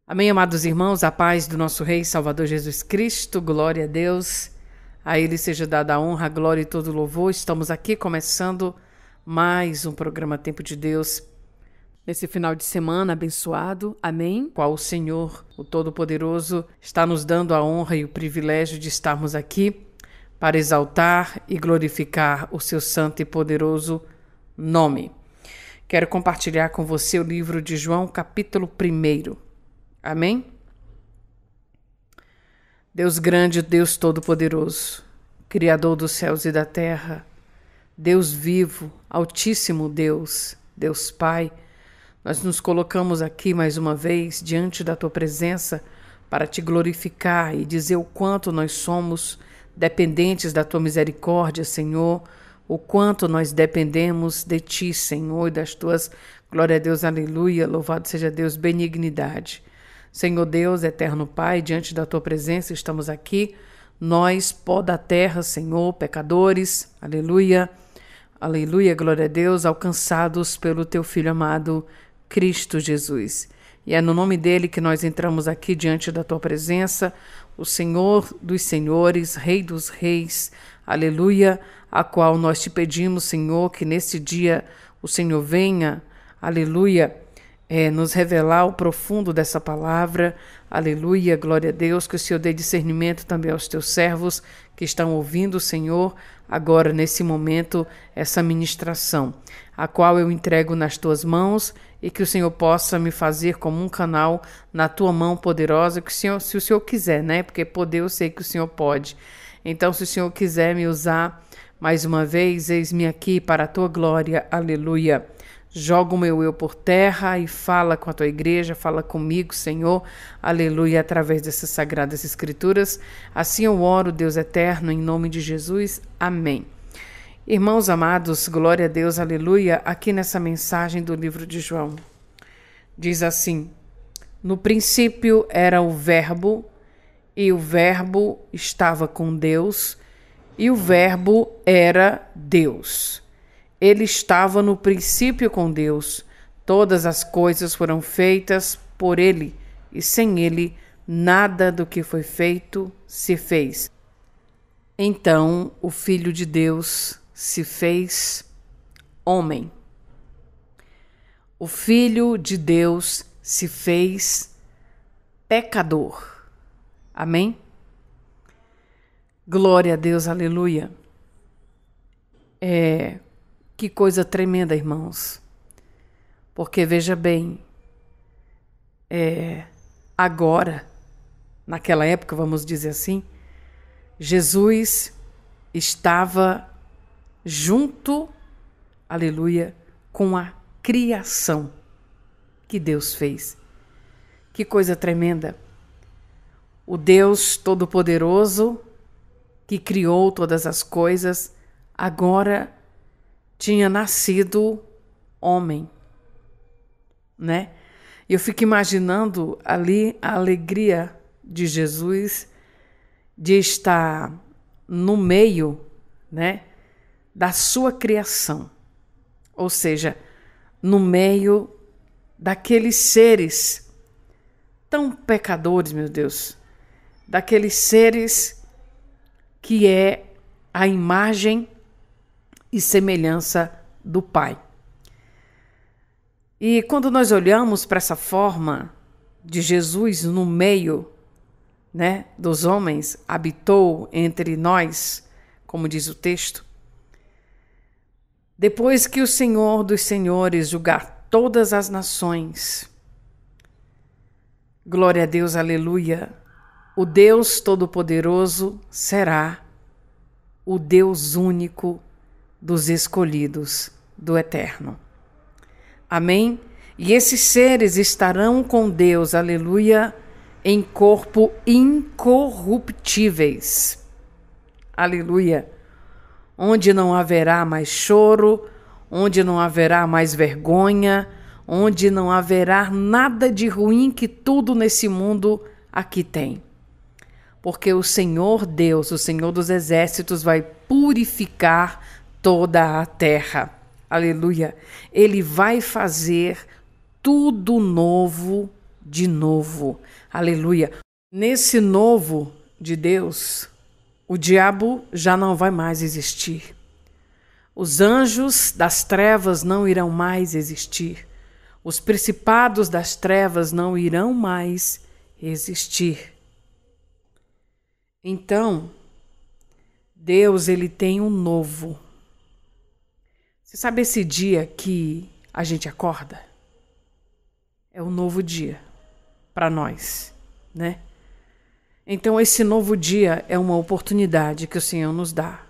Amém, amados irmãos, a paz do nosso Rei Salvador Jesus Cristo, glória a Deus, a Ele seja dada a honra, a glória e todo o louvor. Estamos aqui começando mais um programa Tempo de Deus, nesse final de semana abençoado, amém, qual o Senhor, o Todo-Poderoso, está nos dando a honra e o privilégio de estarmos aqui para exaltar e glorificar o seu santo e poderoso nome. Quero compartilhar com você o livro de João, capítulo 1. Amém? Deus grande, Deus todo-poderoso, Criador dos céus e da terra, Deus vivo, Altíssimo Deus, Deus Pai, nós nos colocamos aqui mais uma vez diante da Tua presença para Te glorificar e dizer o quanto nós somos dependentes da Tua misericórdia, Senhor, o quanto nós dependemos de Ti, Senhor, e das Tuas, glória a Deus, aleluia, louvado seja Deus, benignidade. Senhor Deus, eterno Pai, diante da Tua presença estamos aqui, nós, pó da terra, Senhor, pecadores, aleluia, aleluia, glória a Deus, alcançados pelo Teu Filho amado, Cristo Jesus. E é no nome dele que nós entramos aqui diante da Tua presença, o Senhor dos senhores, Rei dos reis, aleluia, a qual nós Te pedimos, Senhor, que nesse dia o Senhor venha, aleluia, nos revelar o profundo dessa palavra, aleluia, glória a Deus, que o Senhor dê discernimento também aos Teus servos que estão ouvindo, Senhor, agora nesse momento, essa ministração, a qual eu entrego nas Tuas mãos e que o Senhor possa me fazer como um canal na Tua mão poderosa, que o Senhor, se o Senhor quiser, né, porque poder eu sei que o Senhor pode, então se o Senhor quiser me usar mais uma vez, eis-me aqui para a Tua glória, aleluia. Joga o meu eu por terra e fala com a Tua igreja, fala comigo, Senhor, aleluia, através dessas sagradas escrituras. Assim eu oro, Deus eterno, em nome de Jesus, amém. Irmãos amados, glória a Deus, aleluia, aqui nessa mensagem do livro de João, diz assim: no princípio era o Verbo, e o Verbo estava com Deus, e o Verbo era Deus. Ele estava no princípio com Deus. Todas as coisas foram feitas por Ele, e sem Ele, nada do que foi feito se fez. Então, o Filho de Deus se fez homem. O Filho de Deus se fez pecador. Amém? Glória a Deus, aleluia. Que coisa tremenda, irmãos. Porque veja bem, agora, naquela época, vamos dizer assim, Jesus estava junto, aleluia, com a criação que Deus fez. Que coisa tremenda. O Deus Todo-Poderoso, que criou todas as coisas, agora tinha nascido homem, né? Eu fico imaginando ali a alegria de Jesus de estar no meio, né, da sua criação, ou seja, no meio daqueles seres tão pecadores, meu Deus, daqueles seres que é a imagem e semelhança do Pai. E quando nós olhamos para essa forma de Jesus no meio, né, dos homens, habitou entre nós, como diz o texto, depois que o Senhor dos senhores julgar todas as nações, glória a Deus, aleluia, o Deus Todo-Poderoso será o Deus único dos escolhidos do Eterno. Amém? E esses seres estarão com Deus, aleluia, em corpo incorruptíveis. Aleluia. Onde não haverá mais choro, onde não haverá mais vergonha, onde não haverá nada de ruim que tudo nesse mundo aqui tem. Porque o Senhor Deus, o Senhor dos exércitos, vai purificar toda a terra. Aleluia. Ele vai fazer tudo novo de novo. Aleluia. Nesse novo de Deus, o diabo já não vai mais existir. Os anjos das trevas não irão mais existir. Os principados das trevas não irão mais existir. Então, Deus, ele tem um novo. Você sabe esse dia que a gente acorda? É um novo dia para nós, né? Então, esse novo dia é uma oportunidade que o Senhor nos dá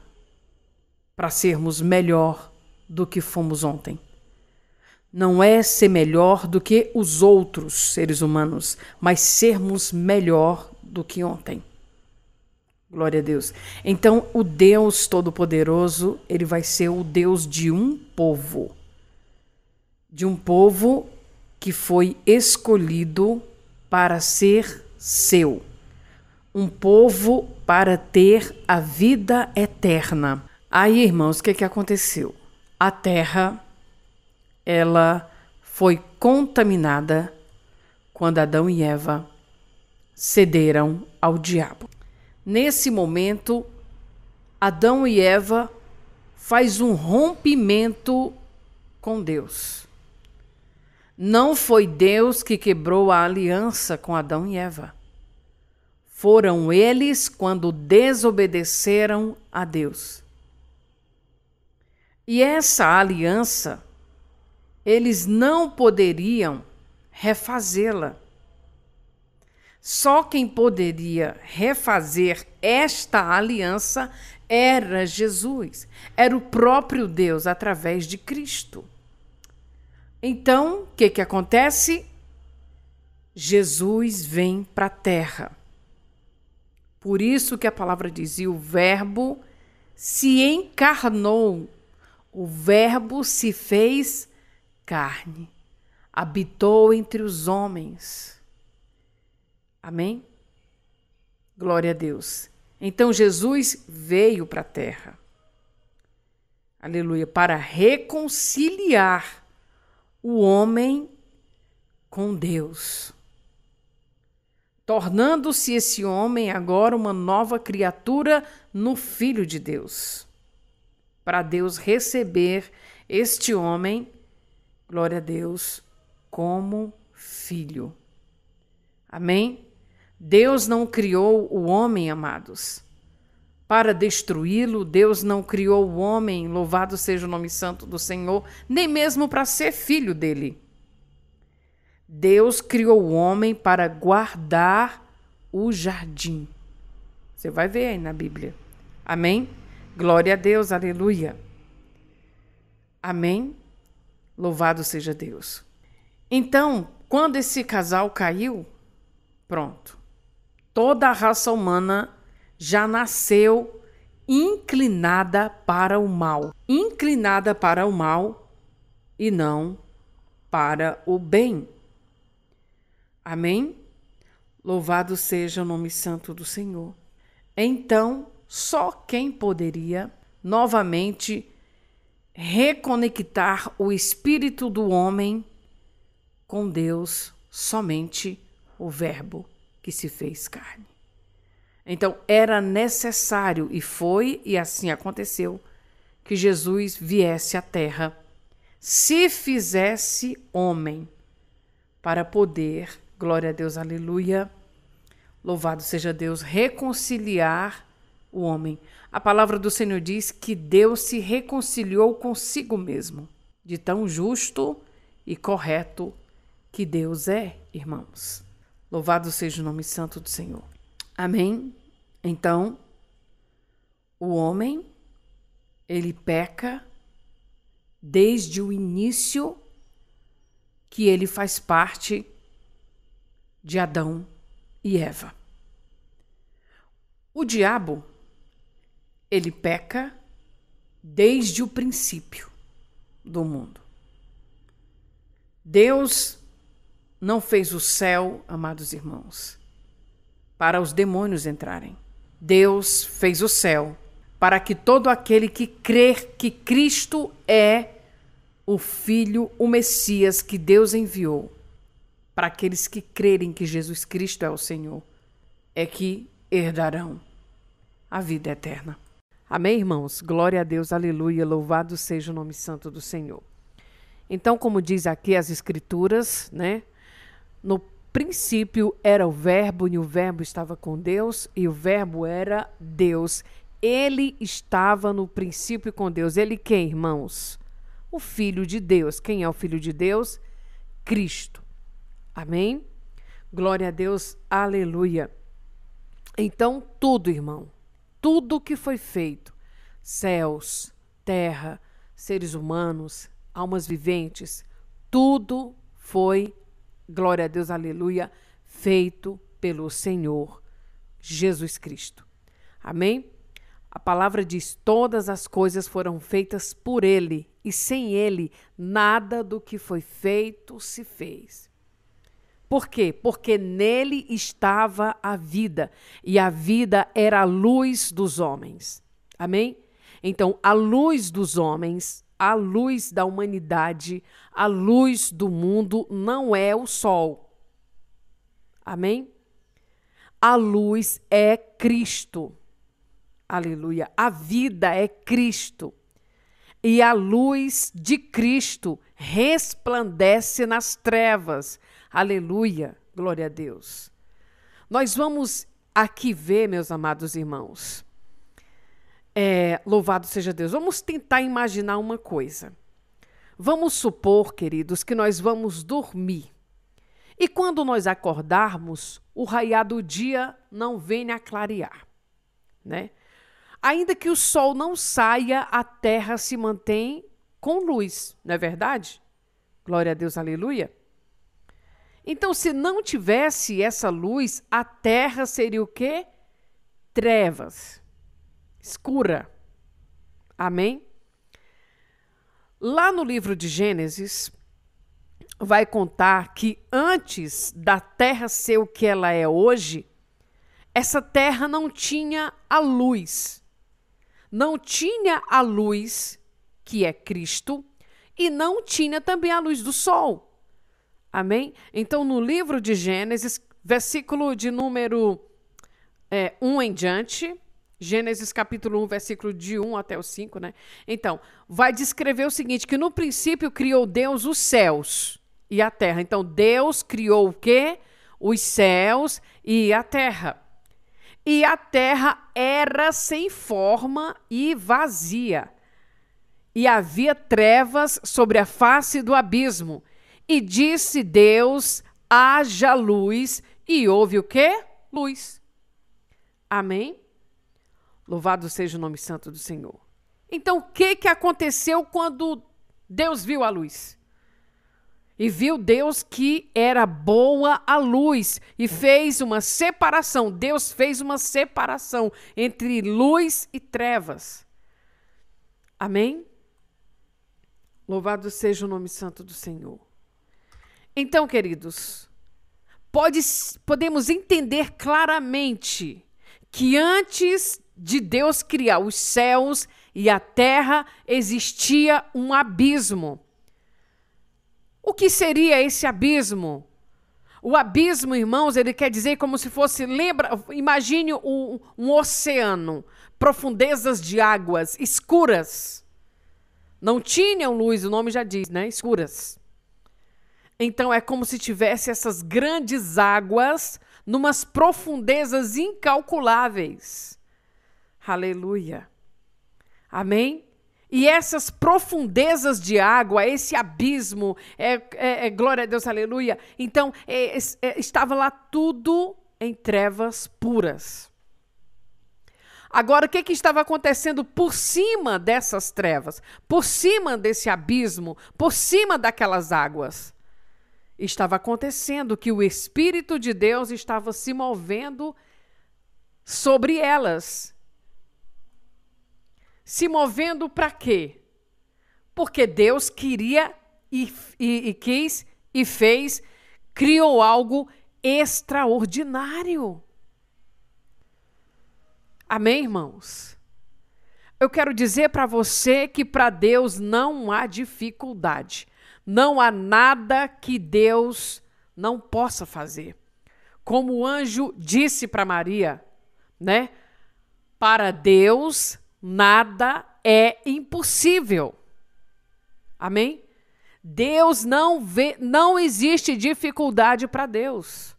para sermos melhor do que fomos ontem. Não é ser melhor do que os outros seres humanos, mas sermos melhor do que ontem. Glória a Deus. Então, o Deus Todo-Poderoso, ele vai ser o Deus de um povo. De um povo que foi escolhido para ser seu. Um povo para ter a vida eterna. Aí, irmãos, o que aconteceu? A terra, ela foi contaminada quando Adão e Eva cederam ao diabo. Nesse momento, Adão e Eva faz um rompimento com Deus. Não foi Deus que quebrou a aliança com Adão e Eva. Foram eles quando desobedeceram a Deus. E essa aliança, eles não poderiam refazê-la. Só quem poderia refazer esta aliança era Jesus. Era o próprio Deus através de Cristo. Então, o que acontece? Jesus vem para a terra. Por isso que a palavra dizia, o Verbo se encarnou. O Verbo se fez carne, habitou entre os homens. Amém? Glória a Deus. Então Jesus veio para a terra. Aleluia. Para reconciliar o homem com Deus. Tornando-se esse homem agora uma nova criatura no Filho de Deus. Para Deus receber este homem, glória a Deus, como filho. Amém? Deus não criou o homem, amados, para destruí-lo. Deus não criou o homem, louvado seja o nome santo do Senhor, nem mesmo para ser filho dele. Deus criou o homem para guardar o jardim. Você vai ver aí na Bíblia. Amém? Glória a Deus, aleluia. Amém? Louvado seja Deus. Então, quando esse casal caiu, pronto. Toda a raça humana já nasceu inclinada para o mal. Inclinada para o mal e não para o bem. Amém? Louvado seja o nome santo do Senhor. Então, só quem poderia novamente reconectar o espírito do homem com Deus, somente o Verbo que se fez carne. Então, era necessário, e foi, e assim aconteceu, que Jesus viesse à terra, se fizesse homem, para poder, glória a Deus, aleluia, louvado seja Deus, reconciliar o homem. A palavra do Senhor diz que Deus se reconciliou consigo mesmo, de tão justo e correto que Deus é, irmãos. Louvado seja o nome santo do Senhor. Amém? Então, o homem, ele peca desde o início que ele faz parte de Adão e Eva. O diabo, ele peca desde o princípio do mundo. Deus não fez o céu, amados irmãos, para os demônios entrarem. Deus fez o céu para que todo aquele que crer que Cristo é o Filho, o Messias que Deus enviou, para aqueles que crerem que Jesus Cristo é o Senhor, é que herdarão a vida eterna. Amém, irmãos? Glória a Deus, aleluia, louvado seja o nome santo do Senhor. Então, como diz aqui as Escrituras, né? No princípio era o Verbo, e o Verbo estava com Deus, e o Verbo era Deus. Ele estava no princípio com Deus. Ele quem, irmãos? O Filho de Deus. Quem é o Filho de Deus? Cristo. Amém? Glória a Deus, aleluia. Então, tudo, irmão, tudo que foi feito, céus, terra, seres humanos, almas viventes, tudo foi, glória a Deus, aleluia, feito pelo Senhor Jesus Cristo. Amém? A palavra diz, todas as coisas foram feitas por Ele, e sem Ele, nada do que foi feito se fez. Por quê? Porque nele estava a vida, e a vida era a luz dos homens. Amém? Então, a luz dos homens, a luz da humanidade, a luz do mundo não é o sol. Amém? A luz é Cristo. Aleluia. A vida é Cristo. E a luz de Cristo resplandece nas trevas. Aleluia, glória a Deus. Nós vamos aqui ver, meus amados irmãos, louvado seja Deus. Vamos tentar imaginar uma coisa. Vamos supor, queridos, que nós vamos dormir. E quando nós acordarmos, o raiar do dia não vem a clarear, né? Ainda que o sol não saia, a terra se mantém com luz, não é verdade? Glória a Deus, aleluia. Então, se não tivesse essa luz, a terra seria o quê? Trevas, escura. Amém? Lá no livro de Gênesis, vai contar que antes da terra ser o que ela é hoje, essa terra não tinha a luz. Não tinha a luz, que é Cristo, e não tinha também a luz do sol. Amém? Então, no livro de Gênesis, versículo de número 1 em diante, Gênesis capítulo 1, versículo de 1 até o 5, né? Então, vai descrever o seguinte, que no princípio criou Deus os céus e a terra. Então, Deus criou o quê? Os céus e a terra. E a terra era sem forma e vazia. E havia trevas sobre a face do abismo. E disse Deus, haja luz, e houve o quê? Luz. Amém? Louvado seja o nome santo do Senhor. Então, o que aconteceu quando Deus viu a luz? E viu Deus que era boa a luz e fez uma separação. Deus fez uma separação entre luz e trevas. Amém? Louvado seja o nome santo do Senhor. Então, queridos, podemos entender claramente que antes de Deus criar os céus e a terra, existia um abismo. O que seria esse abismo? O abismo, irmãos, ele quer dizer como se fosse, imagine um oceano, profundezas de águas escuras. Não tinham luz, o nome já diz, né? Escuras. Então, é como se tivesse essas grandes águas numas profundezas incalculáveis. Aleluia. Amém? E essas profundezas de água, esse abismo, glória a Deus, aleluia. Então, estava lá tudo em trevas puras. Agora, o que estava acontecendo por cima dessas trevas? Por cima desse abismo, por cima daquelas águas? Estava acontecendo que o Espírito de Deus estava se movendo sobre elas. Se movendo para quê? Porque Deus queria e quis e fez, criou algo extraordinário. Amém, irmãos? Eu quero dizer para você que para Deus não há dificuldade. Não há nada que Deus não possa fazer. Como o anjo disse para Maria, né? Para Deus nada é impossível. Amém? Deus não existe dificuldade para Deus.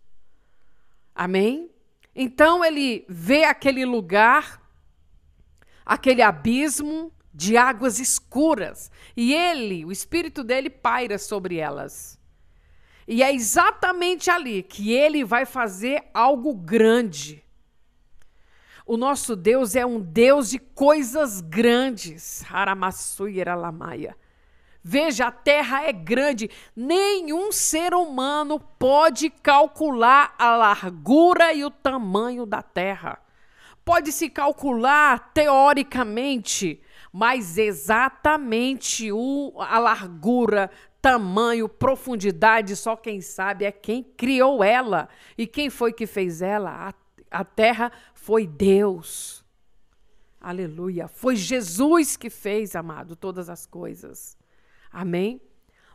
Amém? Então ele vê aquele lugar, aquele abismo de águas escuras, e o espírito dele paira sobre elas. E é exatamente ali que ele vai fazer algo grande. O nosso Deus é um Deus de coisas grandes. Haramassui-eralamaia. Veja, a terra é grande. Nenhum ser humano pode calcular a largura e o tamanho da terra. Pode-se calcular teoricamente, mas exatamente a largura, tamanho, profundidade, só quem sabe é quem criou ela. E quem foi que fez ela? A terra foi Deus. Aleluia. Foi Jesus que fez, amado, todas as coisas. Amém?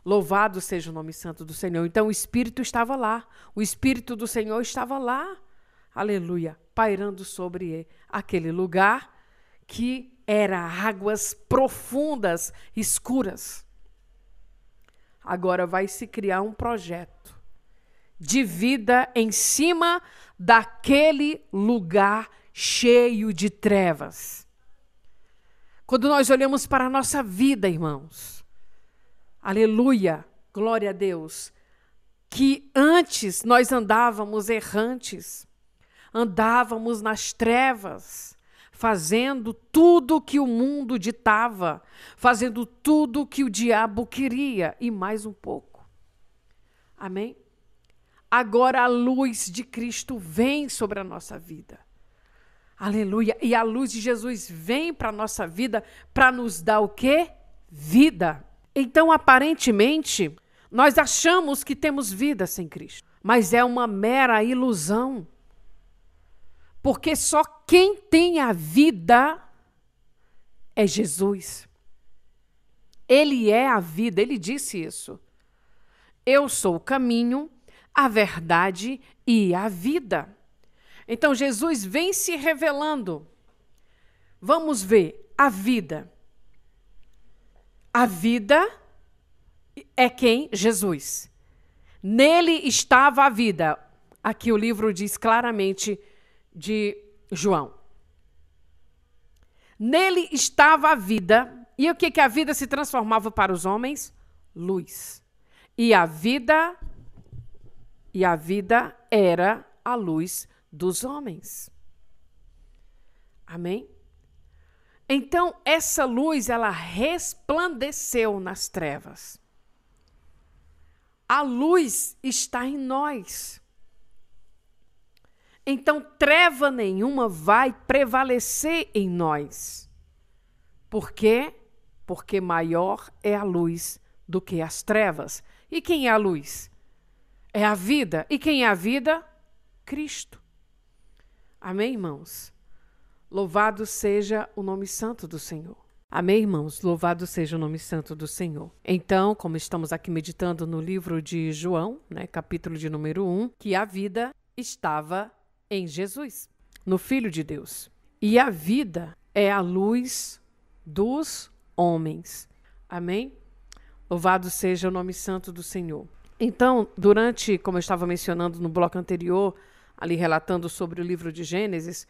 Louvado seja o nome santo do Senhor. Então o Espírito estava lá. O Espírito do Senhor estava lá. Aleluia. Pairando sobre aquele lugar que era águas profundas, escuras. Agora vai se criar um projeto de vida em cima daquele lugar cheio de trevas. Quando nós olhamos para a nossa vida, irmãos, aleluia, glória a Deus, que antes nós andávamos errantes, andávamos nas trevas, fazendo tudo que o mundo ditava, fazendo tudo que o diabo queria e mais um pouco. Amém? Agora a luz de Cristo vem sobre a nossa vida. Aleluia. E a luz de Jesus vem para a nossa vida para nos dar o quê? Vida. Então, aparentemente, nós achamos que temos vida sem Cristo. Mas é uma mera ilusão. Porque só quem tem a vida é Jesus. Ele é a vida, ele disse isso. Eu sou o caminho, a verdade e a vida. Então, Jesus vem se revelando. Vamos ver a vida. A vida é quem? Jesus. Nele estava a vida. Aqui o livro diz claramente de João. Nele estava a vida. E o que a vida se transformava para os homens? Luz. E a vida era a luz dos homens. Amém? Então, essa luz, ela resplandeceu nas trevas. A luz está em nós. Então, treva nenhuma vai prevalecer em nós. Por quê? Porque maior é a luz do que as trevas. E quem é a luz? É a vida. E quem é a vida? Cristo. Amém, irmãos? Louvado seja o nome santo do Senhor. Amém, irmãos? Louvado seja o nome santo do Senhor. Então, como estamos aqui meditando no livro de João, capítulo de número 1, que a vida estava em Jesus, no Filho de Deus. E a vida é a luz dos homens. Amém? Louvado seja o nome santo do Senhor. Então, como eu estava mencionando no bloco anterior, ali relatando sobre o livro de Gênesis,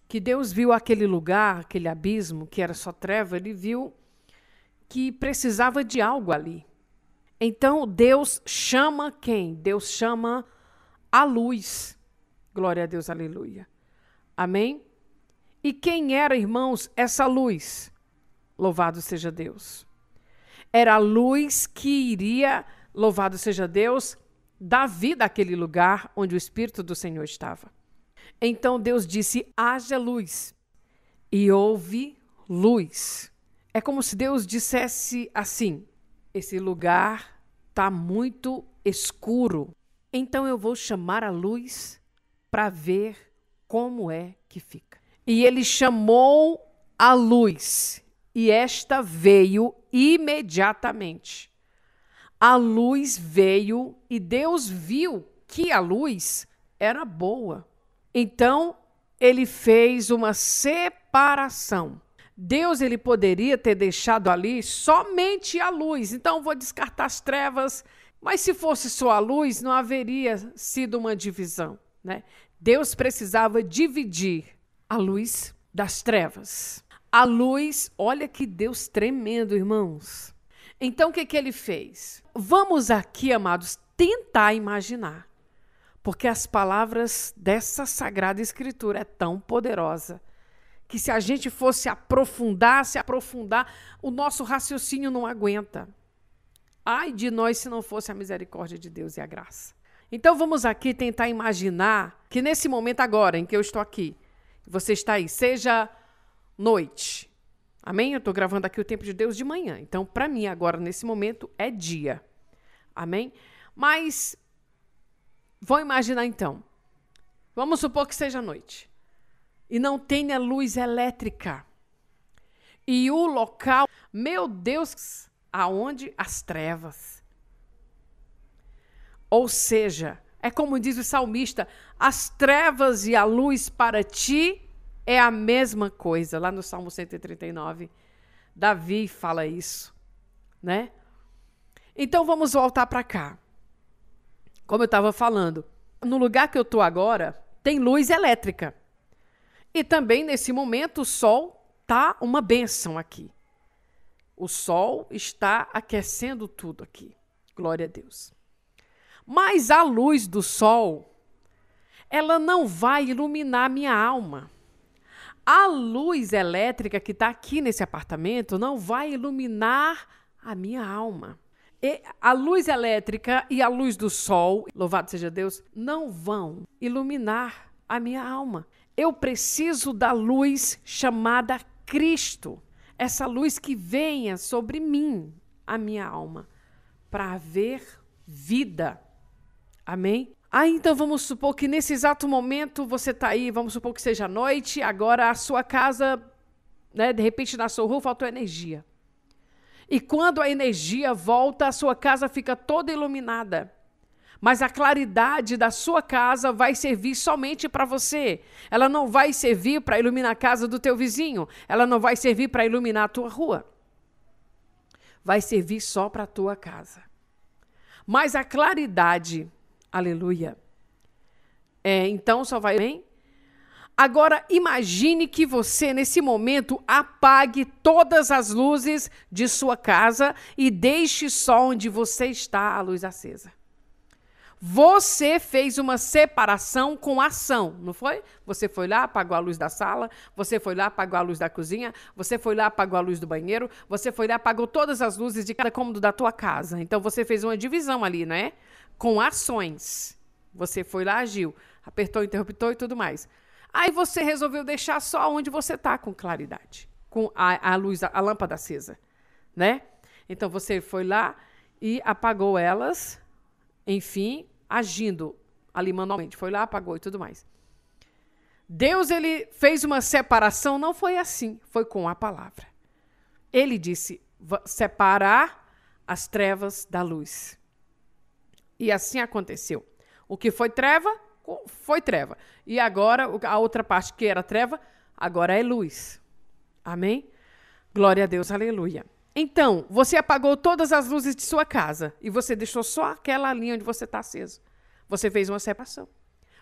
que Deus viu aquele lugar, aquele abismo, que era só treva, ele viu que precisava de algo ali. Então, Deus chama quem? Deus chama a luz. Glória a Deus, aleluia. Amém? E quem era, irmãos, essa luz? Louvado seja Deus. Era a luz que iria, louvado seja Deus, dar vida àquele lugar onde o Espírito do Senhor estava. Então Deus disse, haja luz, e houve luz. É como se Deus dissesse assim, esse lugar está muito escuro, então eu vou chamar a luz para ver como é que fica. E ele chamou a luz, e esta veio imediatamente. A luz veio e Deus viu que a luz era boa. Então, ele fez uma separação. Deus, ele poderia ter deixado ali somente a luz. Então, vou descartar as trevas. Mas se fosse só a luz, não haveria sido uma divisão, né? Deus precisava dividir a luz das trevas. A luz, olha que Deus tremendo, irmãos. Então, o que ele fez? Vamos aqui, amados, tentar imaginar. Porque as palavras dessa Sagrada Escritura é tão poderosa que se a gente fosse aprofundar, o nosso raciocínio não aguenta. Ai de nós se não fosse a misericórdia de Deus e a graça. Então vamos aqui tentar imaginar que nesse momento agora em que eu estou aqui, você está aí, seja noite. Amém? Eu estou gravando aqui o tempo de Deus de manhã. Então, para mim agora, nesse momento, é dia. Amém? Mas, vou imaginar então. Vamos supor que seja noite. E não tenha luz elétrica. E o local, meu Deus, aonde? As trevas. Ou seja, é como diz o salmista, as trevas e a luz para ti é a mesma coisa. Lá no Salmo 139, Davi fala isso, né? Então vamos voltar para cá. Como eu estava falando, no lugar que eu estou agora, tem luz elétrica. E também, nesse momento, o sol está uma bênção aqui. O sol está aquecendo tudo aqui. Glória a Deus. Mas a luz do sol, ela não vai iluminar minha alma. A luz elétrica que está aqui nesse apartamento não vai iluminar a minha alma. E a luz elétrica e a luz do sol, louvado seja Deus, não vão iluminar a minha alma. Eu preciso da luz chamada Cristo. Essa luz que venha sobre mim, a minha alma, para haver vida. Amém? Então vamos supor que nesse exato momento você está aí, vamos supor que seja noite, agora a sua casa, né, de repente na sua rua faltou energia. E quando a energia volta, a sua casa fica toda iluminada. Mas a claridade da sua casa vai servir somente para você. Ela não vai servir para iluminar a casa do teu vizinho. Ela não vai servir para iluminar a tua rua. Vai servir só para a tua casa. Mas a claridade, aleluia, então só vai bem. Agora imagine que você nesse momento apague todas as luzes de sua casa e deixe só onde você está a luz acesa. Você fez uma separação com ação, não foi? Você foi lá, apagou a luz da sala, você foi lá, apagou a luz da cozinha, você foi lá, apagou a luz do banheiro, você foi lá, apagou todas as luzes de cada cômodo da tua casa. Então, você fez uma divisão ali, né? Com ações. Você foi lá, agiu, apertou o interruptor e tudo mais. Aí você resolveu deixar só onde você está com claridade, com a luz, a lâmpada acesa, né? Então, você foi lá e apagou elas, enfim, agindo ali manualmente. Foi lá, apagou e tudo mais. Deus, ele fez uma separação, não foi assim, foi com a palavra. Ele disse, separar as trevas da luz. E assim aconteceu. O que foi treva, foi treva. E agora, a outra parte que era treva, agora é luz. Amém? Glória a Deus, aleluia. Então, você apagou todas as luzes de sua casa e você deixou só aquela linha onde você está aceso. Você fez uma separação.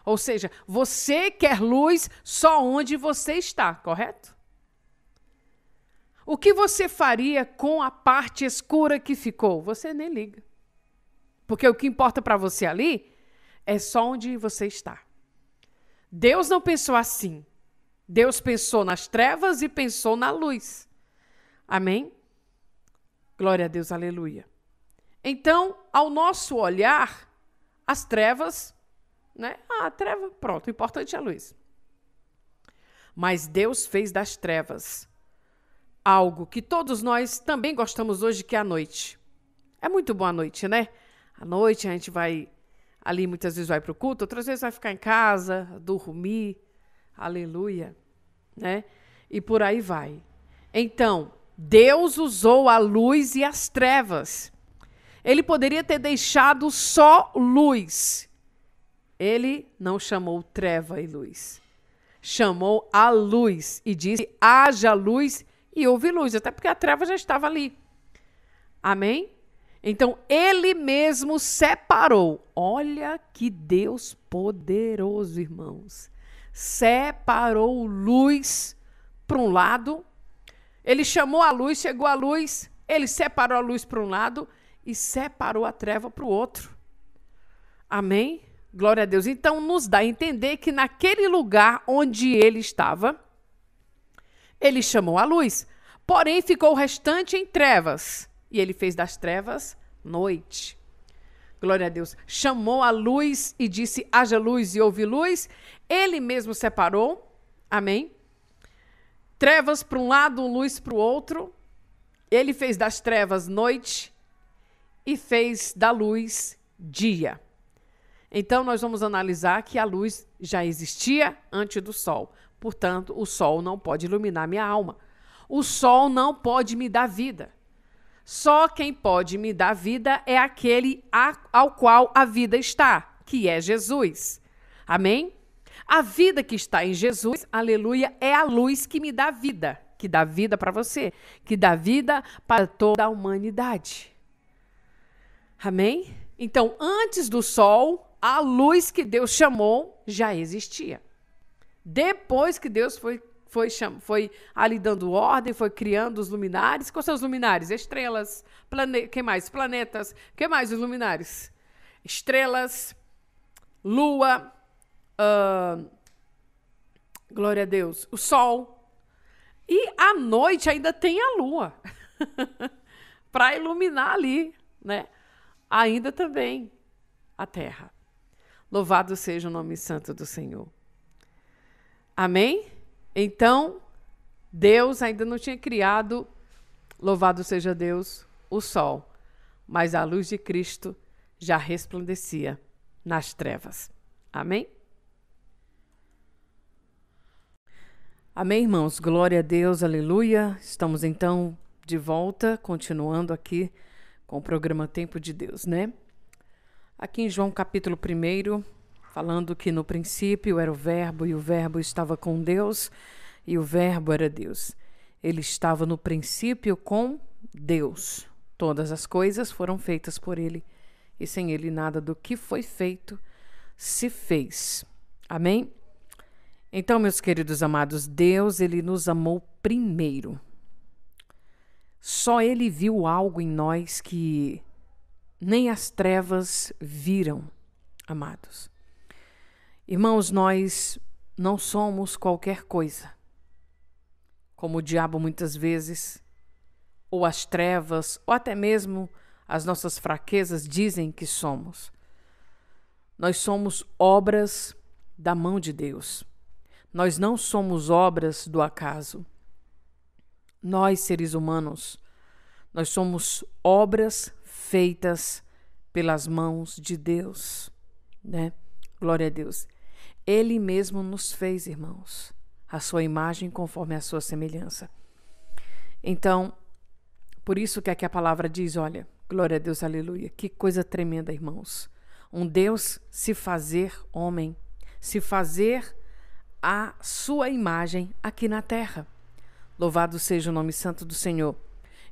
Ou seja, você quer luz só onde você está, correto? O que você faria com a parte escura que ficou? Você nem liga. Porque o que importa para você ali é só onde você está. Deus não pensou assim. Deus pensou nas trevas e pensou na luz. Amém? Glória a Deus, aleluia. Então, ao nosso olhar, as trevas, né? A treva, pronto, o importante é a luz. Mas Deus fez das trevas algo que todos nós também gostamos hoje, que é a noite. É muito bom a noite, né? À noite a gente vai ali, muitas vezes vai para o culto, outras vezes vai ficar em casa, dormir, aleluia, né? E por aí vai. Então, Deus usou a luz e as trevas. Ele poderia ter deixado só luz. Ele não chamou treva e luz. Chamou a luz e disse: haja luz, e houve luz, até porque a treva já estava ali. Amém? Então, ele mesmo separou. Olha que Deus poderoso, irmãos. Separou luz para um lado. Ele chamou a luz, chegou a luz. Ele separou a luz para um lado e separou a treva para o outro. Amém? Glória a Deus. Então, nos dá a entender que naquele lugar onde ele estava, ele chamou a luz. Porém, ficou o restante em trevas. E ele fez das trevas noite. Glória a Deus. Chamou a luz e disse: haja luz, e houve luz. Ele mesmo separou. Amém? Trevas para um lado, luz para o outro. Ele fez das trevas noite e fez da luz dia. Então, nós vamos analisar que a luz já existia antes do sol. Portanto, o sol não pode iluminar minha alma. O sol não pode me dar vida. Só quem pode me dar vida é aquele ao qual a vida está, que é Jesus. Amém? A vida que está em Jesus, aleluia, é a luz que me dá vida, que dá vida para você, que dá vida para toda a humanidade. Amém? Então, antes do sol, a luz que Deus chamou já existia. Depois que Deus foi ali dando ordem, foi criando os luminares. Quais são os luminares? Estrelas, que mais? Planetas. Que mais os luminares? Estrelas, lua, glória a Deus, o sol. E à noite ainda tem a lua para iluminar ali, né? Ainda também a terra. Louvado seja o nome santo do Senhor. Amém? Então, Deus ainda não tinha criado, louvado seja Deus, o sol. Mas a luz de Cristo já resplandecia nas trevas. Amém? Amém, irmãos? Glória a Deus, aleluia. Estamos então de volta, continuando aqui com o programa Tempo de Deus, né? Aqui em João capítulo 1, falando que no princípio era o Verbo, e o Verbo estava com Deus, e o Verbo era Deus. Ele estava no princípio com Deus. Todas as coisas foram feitas por ele, e sem ele nada do que foi feito se fez. Amém? Então, meus queridos amados, Deus, ele nos amou primeiro. Só ele viu algo em nós que nem as trevas viram, amados. Irmãos, nós não somos qualquer coisa, como o diabo muitas vezes, ou as trevas, ou até mesmo as nossas fraquezas dizem que somos. Nós somos obras da mão de Deus. Nós não somos obras do acaso. Nós, seres humanos, nós somos obras feitas pelas mãos de Deus, né? Glória a Deus. Ele mesmo nos fez, irmãos, a sua imagem conforme a sua semelhança. Então, por isso que aqui a palavra diz, olha, glória a Deus, aleluia, que coisa tremenda, irmãos. Um Deus se fazer homem, se fazer a sua imagem aqui na terra. Louvado seja o nome santo do Senhor.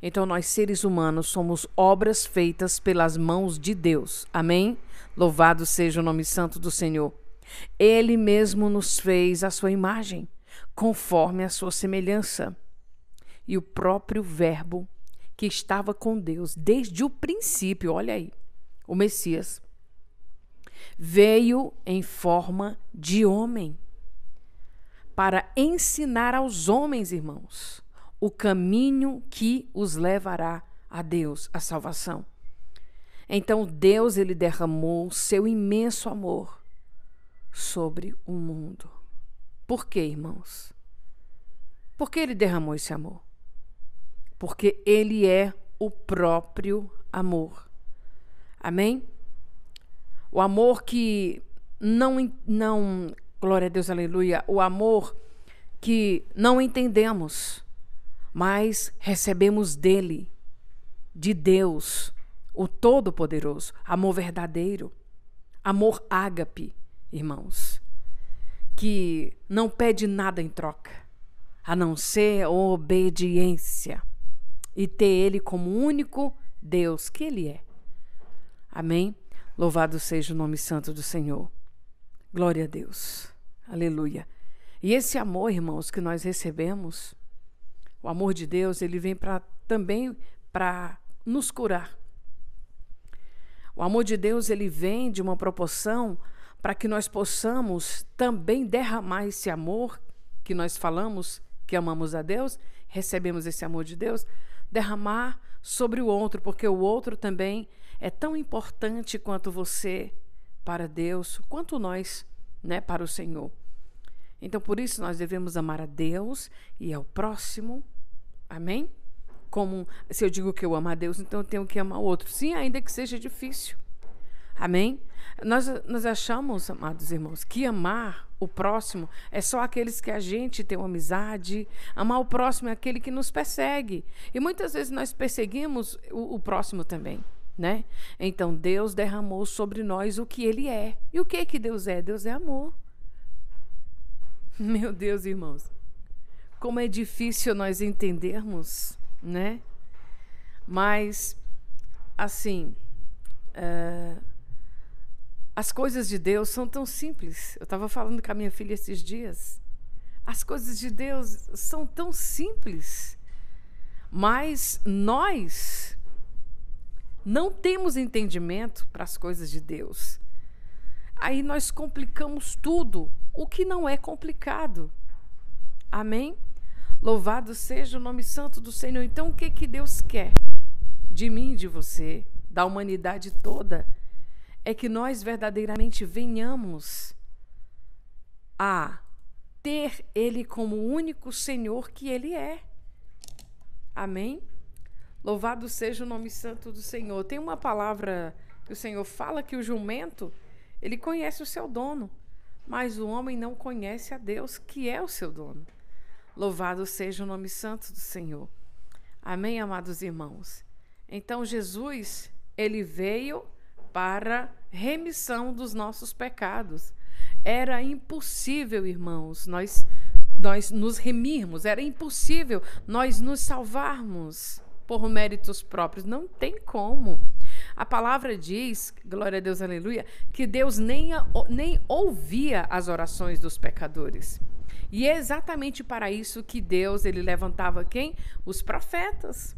Então, nós, seres humanos, somos obras feitas pelas mãos de Deus. Amém? Louvado seja o nome santo do Senhor. Ele mesmo nos fez a sua imagem, conforme a sua semelhança. E o próprio Verbo, que estava com Deus desde o princípio, olha aí, o Messias, veio em forma de homem, para ensinar aos homens, irmãos, o caminho que os levará a Deus, a salvação. Então Deus, ele derramou seu imenso amor sobre o mundo. Por quê, irmãos? Por que ele derramou esse amor? Porque ele é o próprio amor. Amém? O amor que não, glória a Deus, aleluia, o amor que não entendemos, mas recebemos dele, de Deus, o Todo-Poderoso, amor verdadeiro, amor ágape, irmãos, que não pede nada em troca, a não ser obediência e ter Ele como único Deus que Ele é. Amém? Louvado seja o nome santo do Senhor. Glória a Deus. Aleluia. E esse amor, irmãos, que nós recebemos, o amor de Deus, ele vem também para nos curar. O amor de Deus, ele vem de uma proporção para que nós possamos também derramar esse amor que nós falamos, que amamos a Deus, recebemos esse amor de Deus, derramar sobre o outro, porque o outro também é tão importante quanto você para Deus, quanto nós, né, para o Senhor. Então, por isso, nós devemos amar a Deus e ao próximo. Amém? Como se eu digo que eu amo a Deus, então eu tenho que amar o outro. Sim, ainda que seja difícil. Amém? Nós achamos, amados irmãos, que amar o próximo é só aqueles que a gente tem uma amizade. Amar o próximo é aquele que nos persegue. E muitas vezes nós perseguimos o próximo também, né? Então, Deus derramou sobre nós o que Ele é. E o que Deus é? Deus é amor. Meu Deus, irmãos, como é difícil nós entendermos, né? Mas, assim, as coisas de Deus são tão simples. Eu estava falando com a minha filha esses dias. As coisas de Deus são tão simples, mas nós não temos entendimento para as coisas de Deus. Aí nós complicamos tudo, o que não é complicado. Amém? Louvado seja o nome santo do Senhor. Então, o que Deus quer de mim e de você, da humanidade toda, é que nós verdadeiramente venhamos a ter Ele como o único Senhor que Ele é. Amém? Louvado seja o nome santo do Senhor. Tem uma palavra que o Senhor fala que o jumento, ele conhece o seu dono, mas o homem não conhece a Deus, que é o seu dono. Louvado seja o nome santo do Senhor. Amém, amados irmãos? Então, Jesus, ele veio para remissão dos nossos pecados. Era impossível, irmãos, nós nos remirmos, era impossível nós nos salvarmos por méritos próprios. Não tem como. A palavra diz, glória a Deus, aleluia, que Deus nem ouvia as orações dos pecadores. E é exatamente para isso que Deus, ele levantava quem? Os profetas,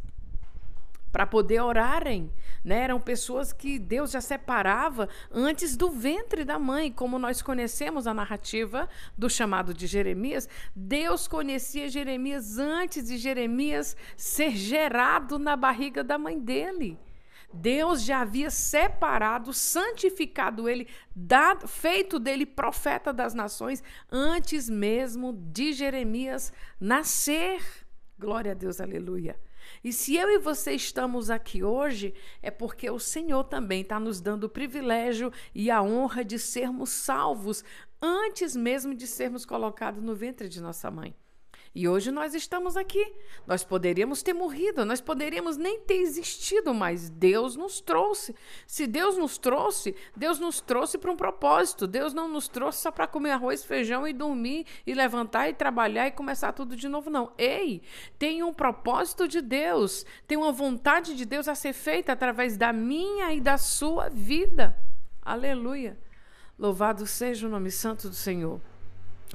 para poder orarem, né? Eram pessoas que Deus já separava antes do ventre da mãe, como nós conhecemos a narrativa do chamado de Jeremias. Deus conhecia Jeremias antes de Jeremias ser gerado na barriga da mãe dele. Deus já havia separado, santificado ele, feito dele profeta das nações, antes mesmo de Jeremias nascer. Glória a Deus, aleluia. E se eu e você estamos aqui hoje, é porque o Senhor também está nos dando o privilégio e a honra de sermos salvos, antes mesmo de sermos colocados no ventre de nossa mãe. E hoje nós estamos aqui. Nós poderíamos ter morrido, nós poderíamos nem ter existido, mas Deus nos trouxe. Se Deus nos trouxe para um propósito. Deus não nos trouxe só para comer arroz, feijão e dormir e levantar e trabalhar e começar tudo de novo, não. Ei, tem um propósito de Deus, tem uma vontade de Deus a ser feita através da minha e da sua vida. Aleluia. Louvado seja o nome santo do Senhor.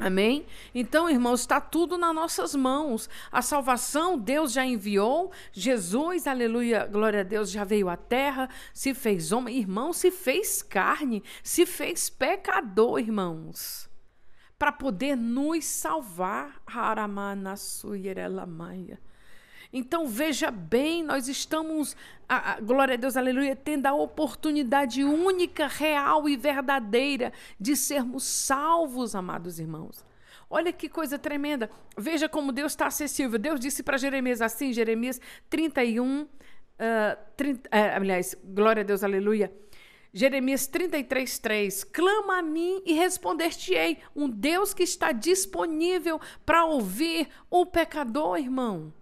Amém? Então, irmãos, está tudo nas nossas mãos. A salvação Deus já enviou. Jesus, aleluia, glória a Deus, já veio à terra, se fez homem. Irmão, se fez carne, se fez pecador, irmãos, para poder nos salvar. Então, veja bem, nós estamos, glória a Deus, aleluia, tendo a oportunidade única, real e verdadeira de sermos salvos, amados irmãos. Olha que coisa tremenda. Veja como Deus está acessível. Deus disse para Jeremias assim, Jeremias 31, glória a Deus, aleluia. Jeremias 33:3, clama a mim e responder-te-ei. Um Deus que está disponível para ouvir o pecador, irmão.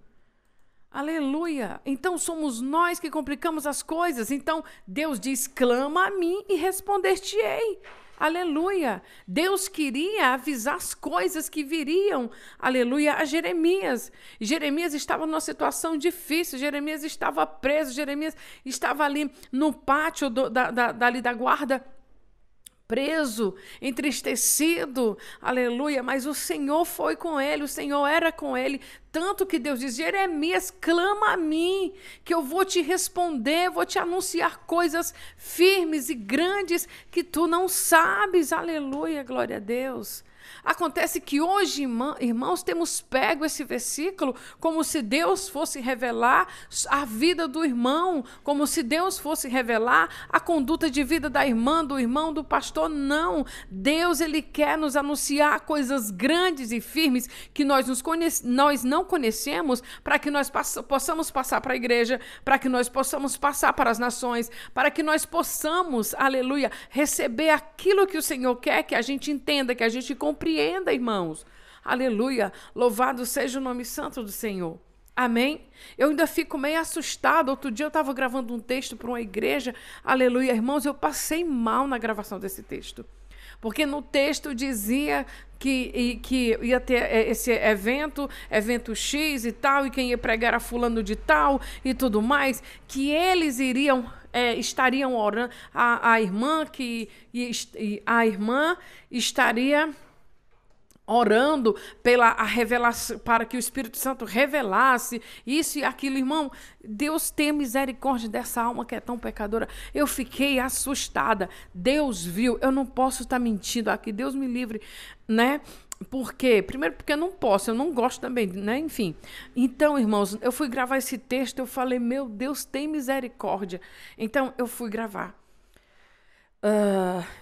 Aleluia! Então somos nós que complicamos as coisas. Então Deus diz: clama a mim e responder-te-ei. Aleluia! Deus queria avisar as coisas que viriam, aleluia, a Jeremias. Jeremias estava numa situação difícil, Jeremias estava preso, Jeremias estava ali no pátio dali da guarda, preso, entristecido, aleluia, mas o Senhor foi com ele, o Senhor era com ele, tanto que Deus diz: Jeremias, clama a mim, que eu vou te responder, vou te anunciar coisas firmes e grandes que tu não sabes, aleluia, glória a Deus. Acontece que hoje, irmãos, temos pego esse versículo como se Deus fosse revelar a vida do irmão, como se Deus fosse revelar a conduta de vida da irmã, do irmão, do pastor. Não. Deus, ele quer nos anunciar coisas grandes e firmes que nós não conhecemos, para que nós possamos passar para a igreja, para que nós possamos passar para as nações, para que nós possamos, aleluia, receber aquilo que o Senhor quer que a gente entenda, que a gente compreenda, irmãos. Aleluia. Louvado seja o nome santo do Senhor. Amém? Eu ainda fico meio assustada. Outro dia eu estava gravando um texto para uma igreja. Aleluia, irmãos. Eu passei mal na gravação desse texto. Porque no texto dizia que ia ter esse evento X e tal, e quem ia pregar era fulano de tal e tudo mais, que eles estariam orando, a irmã estaria orando pela a revelação, para que o Espírito Santo revelasse isso e aquilo. Irmão, Deus tem misericórdia dessa alma que é tão pecadora. Eu fiquei assustada. Deus viu. Eu não posso estar mentindo aqui. Deus me livre, né? Por quê? Primeiro porque eu não posso, eu não gosto também, né? Enfim. Então, irmãos, eu fui gravar esse texto, eu falei: meu Deus, tem misericórdia. Então, eu fui gravar.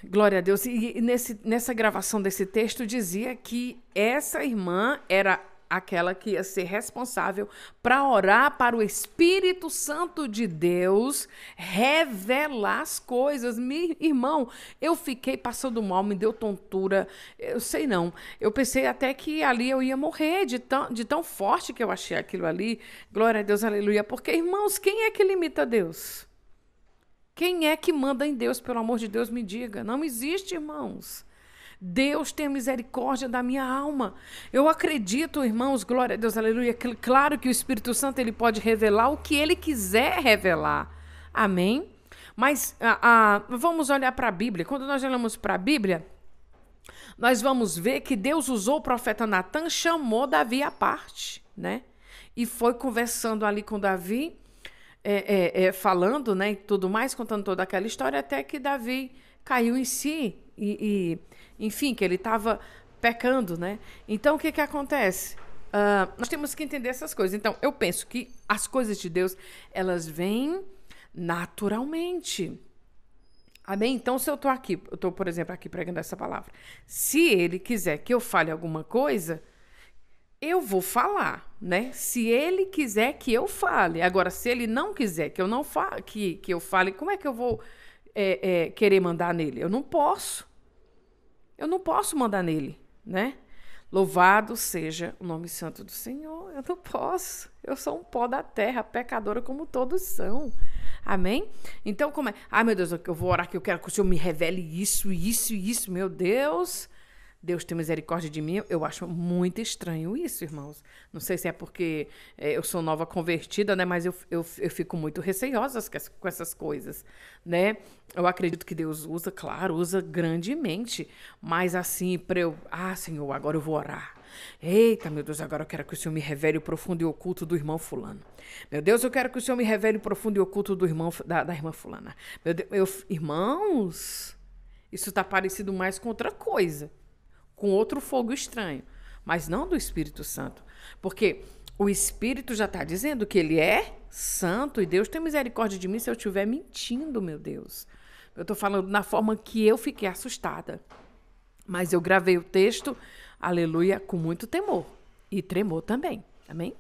Glória a Deus. E nessa gravação desse texto dizia que essa irmã era aquela que ia ser responsável para orar para o Espírito Santo de Deus revelar as coisas. Irmão, eu fiquei passando mal, me deu tontura, eu sei não. Eu pensei até que ali eu ia morrer de tão forte que eu achei aquilo ali. Glória a Deus, aleluia. Porque, irmãos, quem é que limita Deus? Quem é que manda em Deus, pelo amor de Deus, me diga. Não existe, irmãos. Deus tem misericórdia da minha alma. Eu acredito, irmãos, glória a Deus, aleluia. Claro que o Espírito Santo ele pode revelar o que ele quiser revelar. Amém? Mas vamos olhar para a Bíblia. Quando nós olhamos para a Bíblia, nós vamos ver que Deus usou o profeta Natan, chamou Davi à parte, né? E foi conversando ali com Davi, falando, né, e tudo mais, contando toda aquela história, até que Davi caiu em si enfim, que ele estava pecando, né? Então, o que acontece? Nós temos que entender essas coisas. Então, eu penso que as coisas de Deus, elas vêm naturalmente. Amém? Então, se eu estou, por exemplo, aqui pregando essa palavra, se ele quiser que eu fale alguma coisa, eu vou falar, né? Se ele quiser que eu fale. Agora, se ele não quiser que eu não fale, que eu fale, como é que eu vou querer mandar nele? Eu não posso. Eu não posso mandar nele, né? Louvado seja o nome santo do Senhor. Eu não posso. Eu sou um pó da terra, pecadora como todos são. Amém? Então, como é? Ai, meu Deus, eu vou orar que eu quero que o Senhor me revele isso, isso e isso. Meu Deus, Deus tem misericórdia de mim. Eu acho muito estranho isso, irmãos. Não sei se é porque eu sou nova convertida, né? Mas eu fico muito receiosa com essas coisas, né? Eu acredito que Deus usa, claro, usa grandemente. Mas assim, para eu... Senhor, agora eu vou orar. Eita, meu Deus, agora eu quero que o Senhor me revele o profundo e oculto do irmão fulano. Meu Deus, eu quero que o Senhor me revele o profundo e oculto do irmão, da irmã fulana. Meu Deus, irmãos, isso está parecido mais com outra coisa, com outro fogo estranho, mas não do Espírito Santo. Porque o Espírito já está dizendo que ele é santo e Deus tem misericórdia de mim se eu estiver mentindo, meu Deus. Eu estou falando na forma que eu fiquei assustada. Mas eu gravei o texto, aleluia, com muito temor e tremor também. Amém?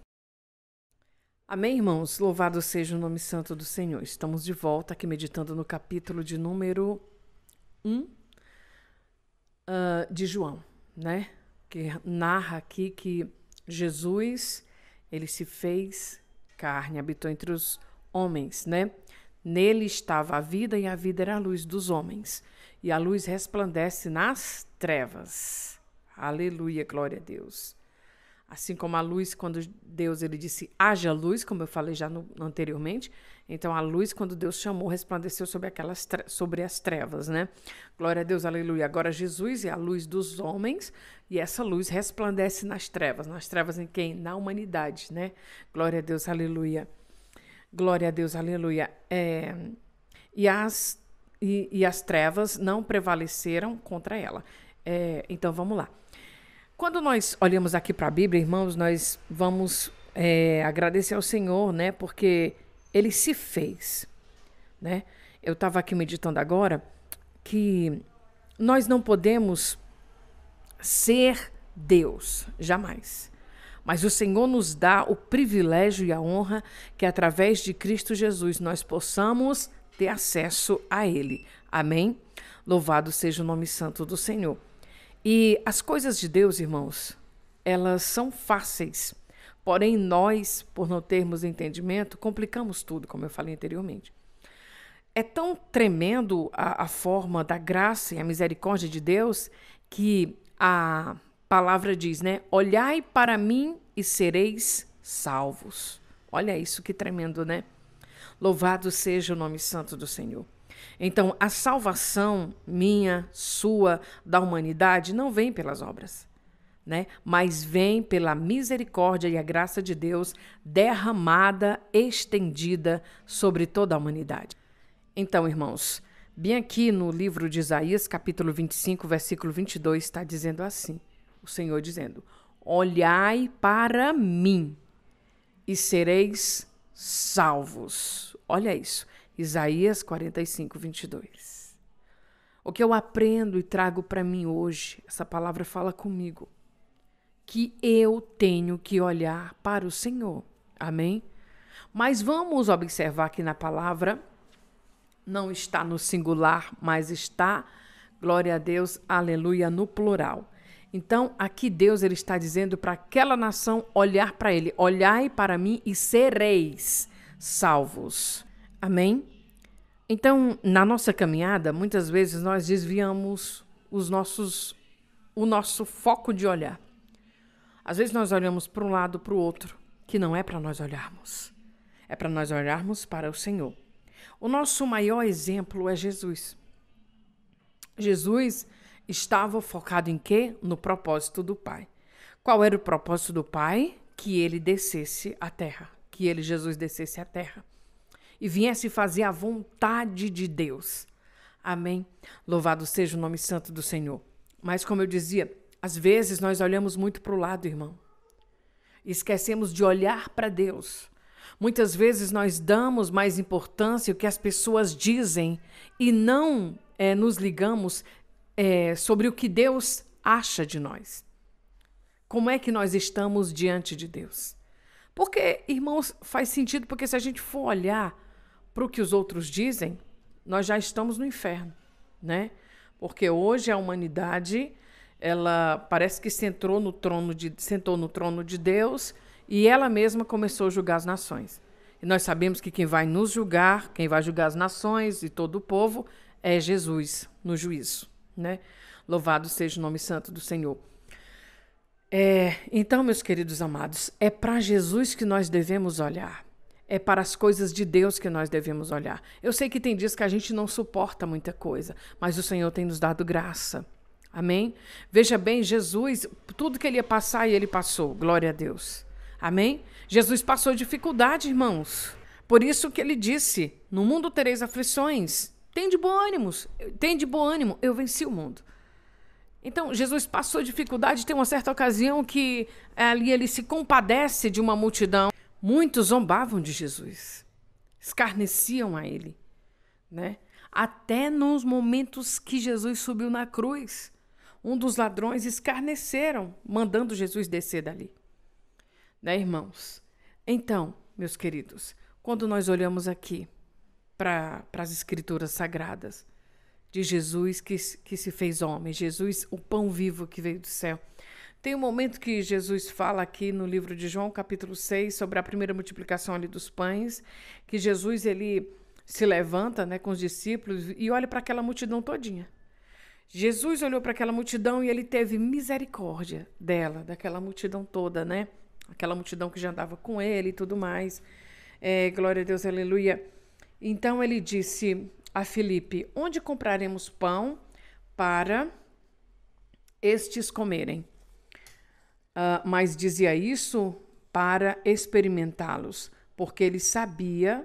Amém, irmãos? Louvado seja o nome santo do Senhor. Estamos de volta aqui meditando no capítulo de número 1 de João, né? Que narra aqui que Jesus, ele se fez carne, habitou entre os homens, né? Nele estava a vida e a vida era a luz dos homens. E a luz resplandece nas trevas. Aleluia, glória a Deus. Assim como a luz, quando Deus ele disse, haja luz, como eu falei já anteriormente, então a luz, quando Deus chamou, resplandeceu sobre as trevas, né? Glória a Deus, aleluia. Agora Jesus é a luz dos homens e essa luz resplandece nas trevas em quem? Na humanidade, né? Glória a Deus, aleluia. Glória a Deus, aleluia. E as trevas não prevaleceram contra ela. Então vamos lá. Quando nós olhamos aqui para a Bíblia, irmãos, nós vamos agradecer ao Senhor, né? Porque Ele se fez, né? Eu estava aqui meditando agora que nós não podemos ser Deus, jamais. Mas o Senhor nos dá o privilégio e a honra que através de Cristo Jesus nós possamos ter acesso a Ele. Amém? Louvado seja o nome santo do Senhor. E as coisas de Deus, irmãos, elas são fáceis. Porém, nós, por não termos entendimento, complicamos tudo, como eu falei anteriormente. É tão tremendo a forma da graça e a misericórdia de Deus que a palavra diz, né? Olhai para mim e sereis salvos. Olha isso, que tremendo, né? Louvado seja o nome santo do Senhor. Então, a salvação minha, sua, da humanidade não vem pelas obras, né? Mas vem pela misericórdia e a graça de Deus derramada, estendida sobre toda a humanidade. Então, irmãos, bem aqui no livro de Isaías, capítulo 25, versículo 22, está dizendo assim, o Senhor dizendo, olhai para mim e sereis salvos. Olha isso. Isaías 45, 22. O que eu aprendo e trago para mim hoje, essa palavra fala comigo, que eu tenho que olhar para o Senhor. Amém? Mas vamos observar que na palavra não está no singular, mas está, glória a Deus, aleluia, no plural. Então, aqui Deus ele está dizendo para aquela nação olhar para Ele. Olhai para mim e sereis salvos. Amém? Então, na nossa caminhada, muitas vezes nós desviamos o nosso foco de olhar. Às vezes nós olhamos para um lado, para o outro, que não é para nós olharmos. É para nós olharmos para o Senhor. O nosso maior exemplo é Jesus. Jesus estava focado em quê? No propósito do Pai. Qual era o propósito do Pai? Que ele descesse à terra. Que ele, Jesus, descesse à terra. E viesse fazer a vontade de Deus. Amém? Louvado seja o nome santo do Senhor. Mas como eu dizia, às vezes nós olhamos muito para o lado, irmão. E esquecemos de olhar para Deus. Muitas vezes nós damos mais importância ao que as pessoas dizem e não nos ligamos sobre o que Deus acha de nós. Como é que nós estamos diante de Deus? Porque, irmãos, faz sentido, porque se a gente for olhar para o que os outros dizem, nós já estamos no inferno, né? Porque hoje a humanidade, ela parece que sentou no trono de Deus e ela mesma começou a julgar as nações. E nós sabemos que quem vai nos julgar, quem vai julgar as nações e todo o povo, é Jesus no juízo, né? Louvado seja o nome santo do Senhor. Então, meus queridos amados, é para Jesus que nós devemos olhar. É para as coisas de Deus que nós devemos olhar. Eu sei que tem dias que a gente não suporta muita coisa, mas o Senhor tem nos dado graça. Amém? Veja bem, Jesus, tudo que ele ia passar, ele passou. Glória a Deus. Amém? Jesus passou dificuldade, irmãos. Por isso que ele disse, no mundo tereis aflições. Tende bom ânimo, eu venci o mundo. Então, Jesus passou dificuldade, tem uma certa ocasião que ali ele se compadece de uma multidão. Muitos zombavam de Jesus, escarneciam a ele, né? Até nos momentos que Jesus subiu na cruz, um dos ladrões escarneceram, mandando Jesus descer dali. Né, irmãos? Então, meus queridos, quando nós olhamos aqui para as Escrituras Sagradas, de Jesus que se fez homem, Jesus, o pão vivo que veio do céu, Tem um momento que Jesus fala aqui no livro de João, capítulo 6, sobre a primeira multiplicação ali dos pães, que Jesus ele se levanta, né, com os discípulos e olha para aquela multidão todinha. Jesus olhou para aquela multidão e ele teve misericórdia dela, daquela multidão toda, né? Aquela multidão que já andava com ele e tudo mais. Glória a Deus, aleluia. Então ele disse a Filipe: onde compraremos pão para estes comerem? Mas dizia isso para experimentá-los, porque ele sabia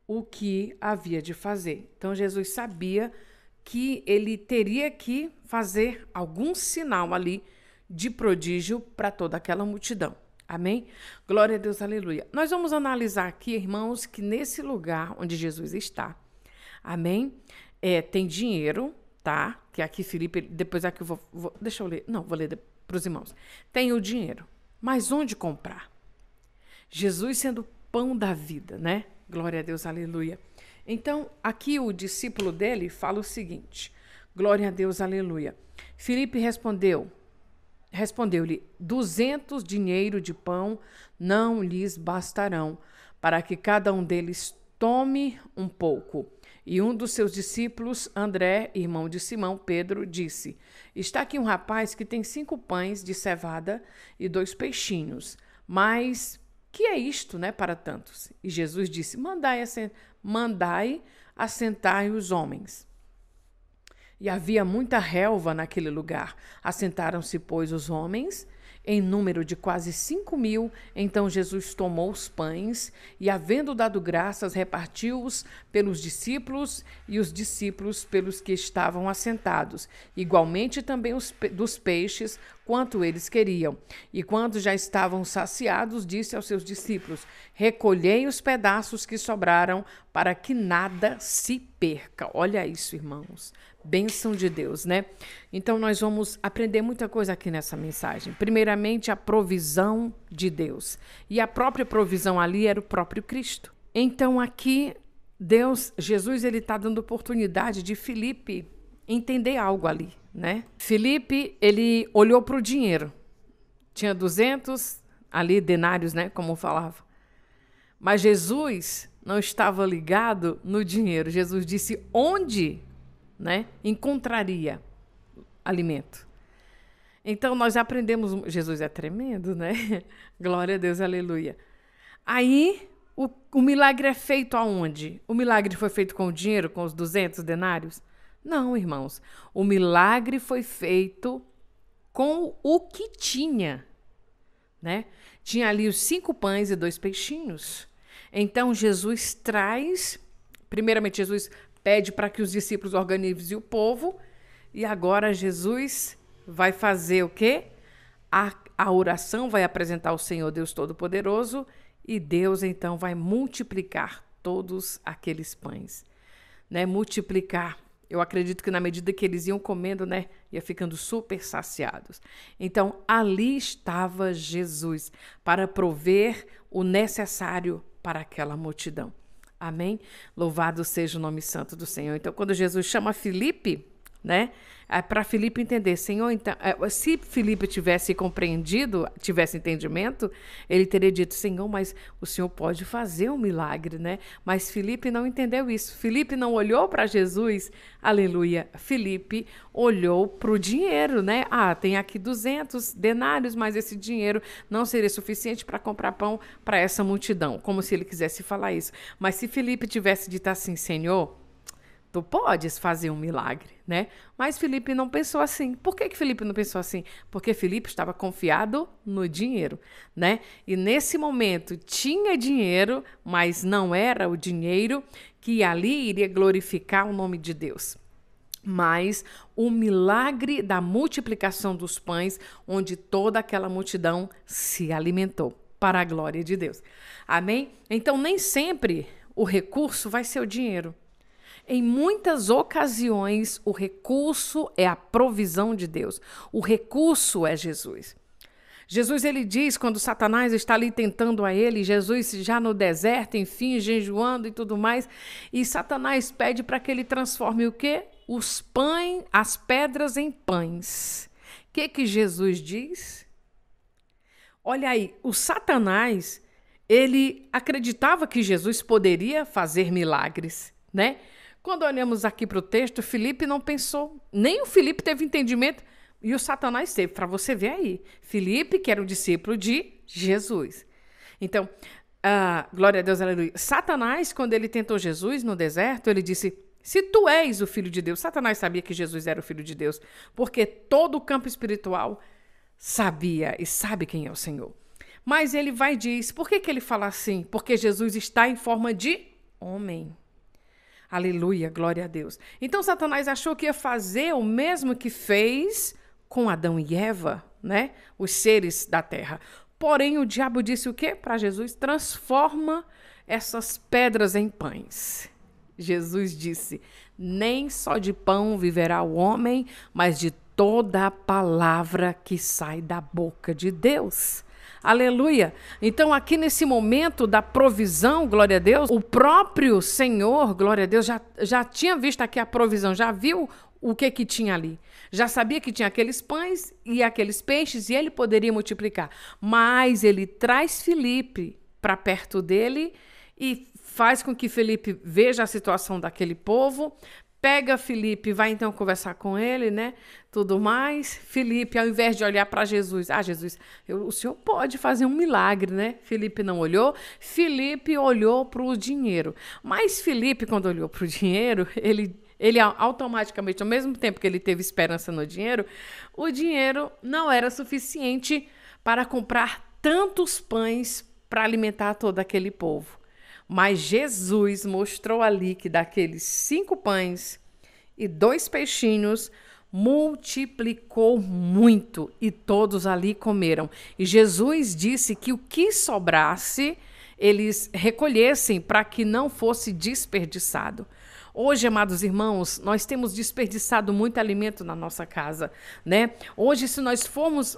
o que havia de fazer. Então Jesus sabia que ele teria que fazer algum sinal ali de prodígio para toda aquela multidão. Amém? Glória a Deus, aleluia. Nós vamos analisar aqui, irmãos, que nesse lugar onde Jesus está, amém? Tem dinheiro, tá? Que aqui Filipe, depois aqui eu deixa eu ler. Não, vou ler para os irmãos. Tem o dinheiro, mas onde comprar? Jesus sendo o pão da vida, né? Glória a Deus, aleluia. Então, aqui o discípulo dele fala o seguinte: glória a Deus, aleluia. Filipe respondeu-lhe: 200 dinheiro de pão não lhes bastarão, para que cada um deles tome um pouco. E um dos seus discípulos, André, irmão de Simão, Pedro, disse: está aqui um rapaz que tem 5 pães de cevada e 2 peixinhos. Mas que é isto, né, para tantos? E Jesus disse: mandai assentai os homens. E havia muita relva naquele lugar. Assentaram-se, pois, os homens, em número de quase 5.000. Então Jesus tomou os pães e, havendo dado graças, repartiu-os pelos discípulos e os discípulos pelos que estavam assentados. Igualmente também dos peixes, quanto eles queriam. E quando já estavam saciados, disse aos seus discípulos: recolhei os pedaços que sobraram, para que nada se perca. Olha isso, irmãos. Bênção de Deus, né? Então, nós vamos aprender muita coisa aqui nessa mensagem. Primeiramente, a provisão de Deus. E a própria provisão ali era o próprio Cristo. Então, aqui, Jesus, ele está dando oportunidade de Filipe entender algo ali, né? Filipe, ele olhou para o dinheiro. Tinha 200 ali denários, né? Como falava. Mas Jesus não estava ligado no dinheiro. Jesus disse onde, né, encontraria alimento. Então nós aprendemos, Jesus é tremendo, né? Glória a Deus, aleluia. Aí o milagre é feito aonde? O milagre foi feito com o dinheiro, com os 200 denários? Não, irmãos. O milagre foi feito com o que tinha, né? Tinha ali os 5 pães e 2 peixinhos. Então Jesus traz, primeiramente Jesus pede para que os discípulos organizem o povo, e agora Jesus vai fazer o quê? A oração, vai apresentar o Senhor Deus Todo-Poderoso, e Deus então vai multiplicar todos aqueles pães, né? Multiplicar. Eu acredito que na medida que eles iam comendo, né, ia ficando super saciados. Então, ali estava Jesus para prover o necessário para aquela multidão. Amém? Louvado seja o nome santo do Senhor. Então, quando Jesus chama Filipe, né, para Filipe entender, Senhor, então, se Filipe tivesse compreendido, tivesse entendimento, ele teria dito: Senhor, mas o Senhor pode fazer um milagre, né? Mas Filipe não entendeu isso. Filipe não olhou para Jesus, aleluia. Filipe olhou para o dinheiro, né? Tem aqui 200 denários, mas esse dinheiro não seria suficiente para comprar pão para essa multidão, como se ele quisesse falar isso. Mas se Filipe tivesse dito assim: Senhor, tu podes fazer um milagre, né? Mas Filipe não pensou assim. Por que Filipe não pensou assim? Porque Filipe estava confiado no dinheiro, né? E nesse momento tinha dinheiro, mas não era o dinheiro que ali iria glorificar o nome de Deus. Mas o milagre da multiplicação dos pães, onde toda aquela multidão se alimentou, para a glória de Deus. Amém? Então, nem sempre o recurso vai ser o dinheiro. Em muitas ocasiões, o recurso é a provisão de Deus. O recurso é Jesus. Jesus, ele diz, quando Satanás está ali tentando a ele, Jesus já no deserto, enfim, jejuando e tudo mais, e Satanás pede para que ele transforme o quê? As pedras em pães. que Jesus diz? Olha aí, o Satanás, ele acreditava que Jesus poderia fazer milagres, né? Quando olhamos aqui para o texto, Filipe não pensou, nem o Filipe teve entendimento, e o Satanás teve, para você ver aí. Filipe, que era um discípulo de Jesus. Então, glória a Deus, aleluia. Satanás, quando ele tentou Jesus no deserto, ele disse, se tu és o Filho de Deus. Satanás sabia que Jesus era o Filho de Deus, porque todo o campo espiritual sabia e sabe quem é o Senhor. Mas ele vai e diz, por que ele fala assim? Porque Jesus está em forma de homem. Aleluia, glória a Deus. Então Satanás achou que ia fazer o mesmo que fez com Adão e Eva, né? Os seres da terra. Porém, o diabo disse o quê? Para Jesus, transforma essas pedras em pães. Jesus disse, nem só de pão viverá o homem, mas de toda a palavra que sai da boca de Deus. Aleluia! Então, aqui nesse momento da provisão, glória a Deus, o próprio Senhor, glória a Deus, já tinha visto aqui a provisão, já viu o que tinha ali. Já sabia que tinha aqueles pães e aqueles peixes e ele poderia multiplicar. Mas ele traz Filipe para perto dele e faz com que Filipe veja a situação daquele povo, pega Filipe, vai então conversar com ele, né? Tudo mais. Filipe, ao invés de olhar para Jesus, Jesus, o senhor pode fazer um milagre, né? Filipe não olhou. Filipe olhou para o dinheiro. Mas Filipe, quando olhou para o dinheiro, ele automaticamente, ao mesmo tempo que ele teve esperança no dinheiro, o dinheiro não era suficiente para comprar tantos pães para alimentar todo aquele povo. Mas Jesus mostrou ali que daqueles 5 pães e 2 peixinhos, multiplicou muito e todos ali comeram. E Jesus disse que o que sobrasse, eles recolhessem para que não fosse desperdiçado. Hoje, amados irmãos, nós temos desperdiçado muito alimento na nossa casa, né? Hoje, se nós formos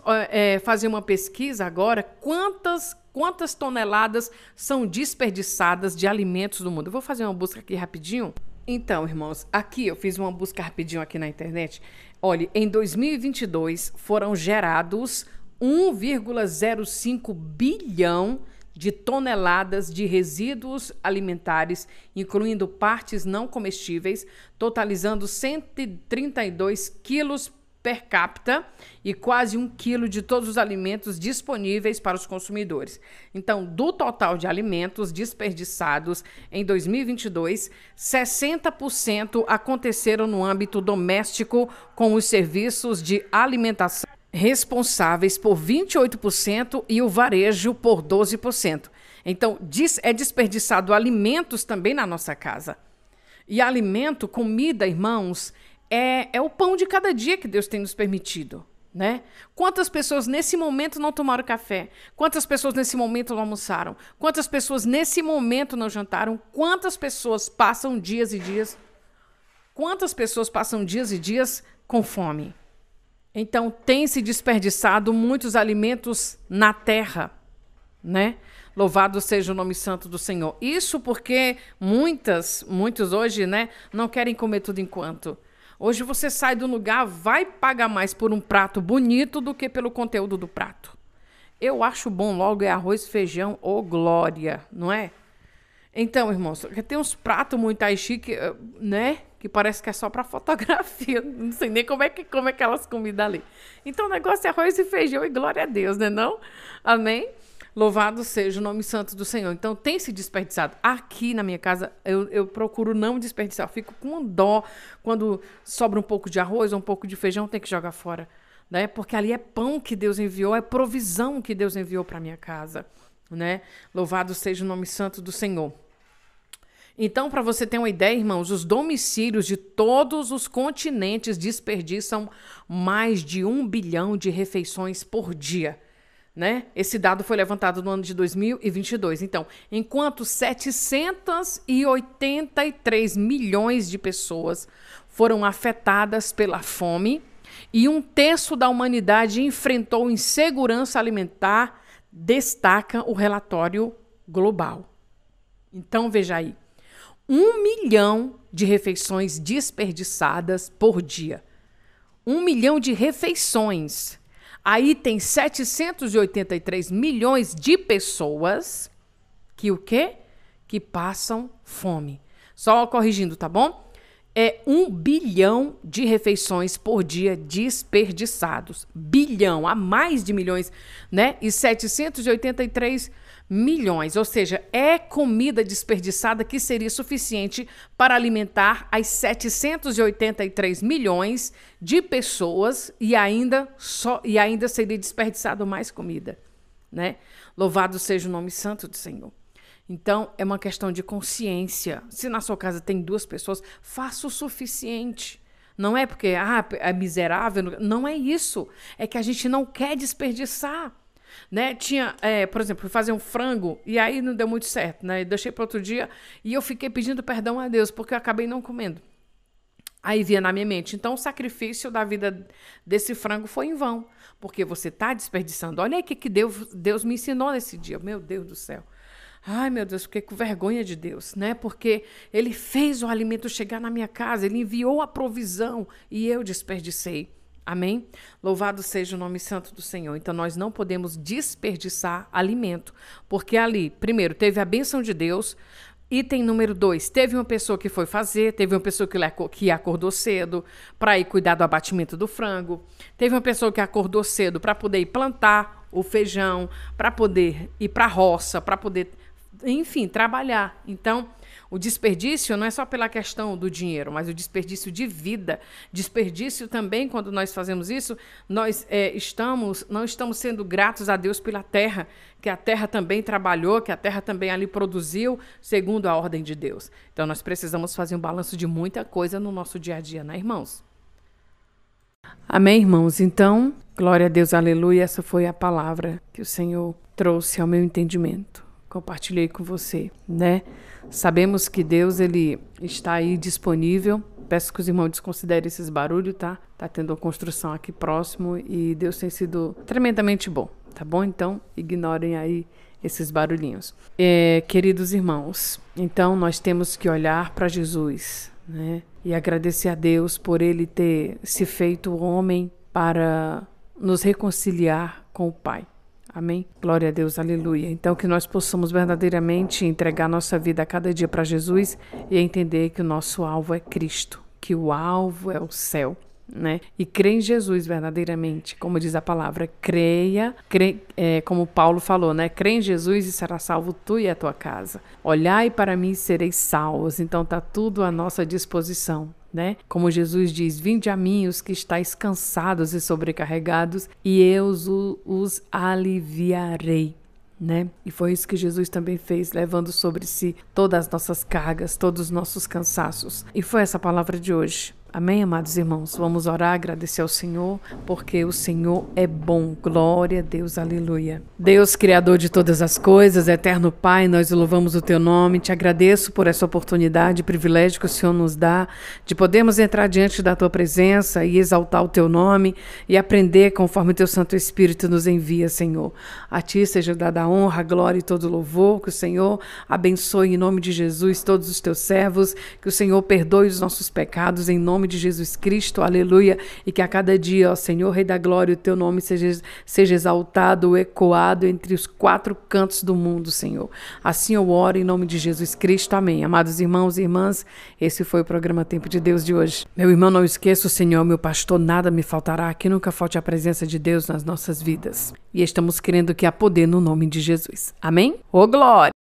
fazer uma pesquisa agora, quantas toneladas são desperdiçadas de alimentos no mundo? Eu vou fazer uma busca aqui rapidinho. Então, irmãos, aqui eu fiz uma busca rapidinho aqui na internet. Olha, em 2022 foram gerados 1,05 bilhão de toneladas de resíduos alimentares, incluindo partes não comestíveis, totalizando 132 quilos per capita e quase 1 quilo de todos os alimentos disponíveis para os consumidores. Então, do total de alimentos desperdiçados em 2022, 60% aconteceram no âmbito doméstico, com os serviços de alimentação responsáveis por 28% e o varejo por 12%. Então, é desperdiçado alimentos também na nossa casa. E alimento, comida, irmãos, é o pão de cada dia que Deus tem nos permitido, né? Quantas pessoas nesse momento não tomaram café? Quantas pessoas nesse momento não almoçaram? Quantas pessoas nesse momento não jantaram? Quantas pessoas passam dias e dias? Quantas pessoas passam dias e dias com fome? Então, tem se desperdiçado muitos alimentos na terra, né? Louvado seja o nome santo do Senhor. Isso porque muitos hoje, né, não querem comer tudo enquanto. Hoje você sai do lugar, vai pagar mais por um prato bonito do que pelo conteúdo do prato. Eu acho bom logo é arroz e feijão, ô glória, não é? Então, irmãos, tem uns pratos muito aí chique, né? Que parece que é só para fotografia. Não sei nem como é que come aquelas comidas ali. Então, o negócio é arroz e feijão e glória a Deus, né? Não? Amém? Louvado seja o nome santo do Senhor. Então, tem se desperdiçado. Aqui na minha casa, eu procuro não desperdiçar. Eu fico com dó quando sobra um pouco de arroz ou um pouco de feijão, tem que jogar fora, né? Porque ali é pão que Deus enviou, é provisão que Deus enviou para minha casa, né? Louvado seja o nome santo do Senhor. Então, para você ter uma ideia, irmãos, os domicílios de todos os continentes desperdiçam mais de 1 bilhão de refeições por dia, né? Esse dado foi levantado no ano de 2022. Então, enquanto 783 milhões de pessoas foram afetadas pela fome e 1/3 da humanidade enfrentou insegurança alimentar, destaca o relatório global. Então, veja aí. 1 milhão de refeições desperdiçadas por dia. 1 milhão de refeições. Aí tem 783 milhões de pessoas que o quê? Que passam fome. Só corrigindo, tá bom? É 1 bilhão de refeições por dia desperdiçados. Bilhão, há mais de milhões, né? E 783 milhões, ou seja, é comida desperdiçada que seria suficiente para alimentar as 783 milhões de pessoas e ainda seria desperdiçado mais comida, né? Louvado seja o nome santo do Senhor. Então, é uma questão de consciência. Se na sua casa tem 2 pessoas, faça o suficiente. Não é porque é miserável, não é isso. É que a gente não quer desperdiçar. Né? Por exemplo, fui fazer um frango e aí não deu muito certo, né? Eu deixei para outro dia e eu fiquei pedindo perdão a Deus porque eu acabei não comendo. Aí vinha na minha mente, então o sacrifício da vida desse frango foi em vão, porque você está desperdiçando. Olha aí o que Deus me ensinou nesse dia, meu Deus do céu. Ai, meu Deus, fiquei com vergonha de Deus, né? Porque Ele fez o alimento chegar na minha casa, Ele enviou a provisão e eu desperdicei. Amém? Louvado seja o nome santo do Senhor. Então, nós não podemos desperdiçar alimento, porque ali, primeiro, teve a bênção de Deus. Item número 2, teve uma pessoa que foi fazer, teve uma pessoa que acordou cedo para ir cuidar do abatimento do frango, teve uma pessoa que acordou cedo para poder ir plantar o feijão, para poder ir para a roça, para poder, enfim, trabalhar. Então, o desperdício não é só pela questão do dinheiro, mas o desperdício de vida. Desperdício também, quando nós fazemos isso, nós não estamos sendo gratos a Deus pela terra, que a terra também trabalhou, que a terra também ali produziu, segundo a ordem de Deus. Então, nós precisamos fazer um balanço de muita coisa no nosso dia a dia, né, irmãos? Amém, irmãos? Então, glória a Deus, aleluia. Essa foi a palavra que o Senhor trouxe ao meu entendimento. Compartilhei com você, né? Sabemos que Deus, Ele está aí disponível. Peço que os irmãos desconsiderem esses barulhos, tá? Tá tendo uma construção aqui próximo e Deus tem sido tremendamente bom, tá bom? Então, ignorem aí esses barulhinhos. Queridos irmãos, então nós temos que olhar para Jesus, né? E agradecer a Deus por Ele ter se feito homem para nos reconciliar com o Pai. Amém? Glória a Deus, aleluia. Então, que nós possamos verdadeiramente entregar nossa vida a cada dia para Jesus e entender que o nosso alvo é Cristo, que o alvo é o céu, né? E crer em Jesus verdadeiramente, como diz a palavra, como Paulo falou, né? Crê em Jesus e será salvo tu e a tua casa. Olhai para mim e sereis salvos. Então, está tudo à nossa disposição. Né? Como Jesus diz, vinde a mim os que estáis cansados e sobrecarregados e eu os aliviarei, né? E foi isso que Jesus também fez, levando sobre si todas as nossas cargas, todos os nossos cansaços. E foi essa palavra de hoje. Amém, amados irmãos? Vamos orar, agradecer ao Senhor, porque o Senhor é bom. Glória a Deus, aleluia. Deus, Criador de todas as coisas, eterno Pai, nós louvamos o Teu nome. Te agradeço por essa oportunidade, privilégio que o Senhor nos dá de podermos entrar diante da Tua presença e exaltar o Teu nome e aprender conforme o Teu Santo Espírito nos envia, Senhor. A Ti seja dada a honra, a glória e todo o louvor. Que o Senhor abençoe em nome de Jesus todos os Teus servos. Que o Senhor perdoe os nossos pecados em nome de Jesus Cristo, aleluia, e que a cada dia, ó Senhor, Rei da Glória, o Teu nome seja exaltado, ecoado entre os 4 cantos do mundo, Senhor. Assim eu oro em nome de Jesus Cristo, amém. Amados irmãos e irmãs, esse foi o programa Tempo de Deus de hoje. Meu irmão, não esqueça, o Senhor, meu pastor, nada me faltará, que nunca falte a presença de Deus nas nossas vidas. E estamos crendo que há poder no nome de Jesus. Amém? Ô glória!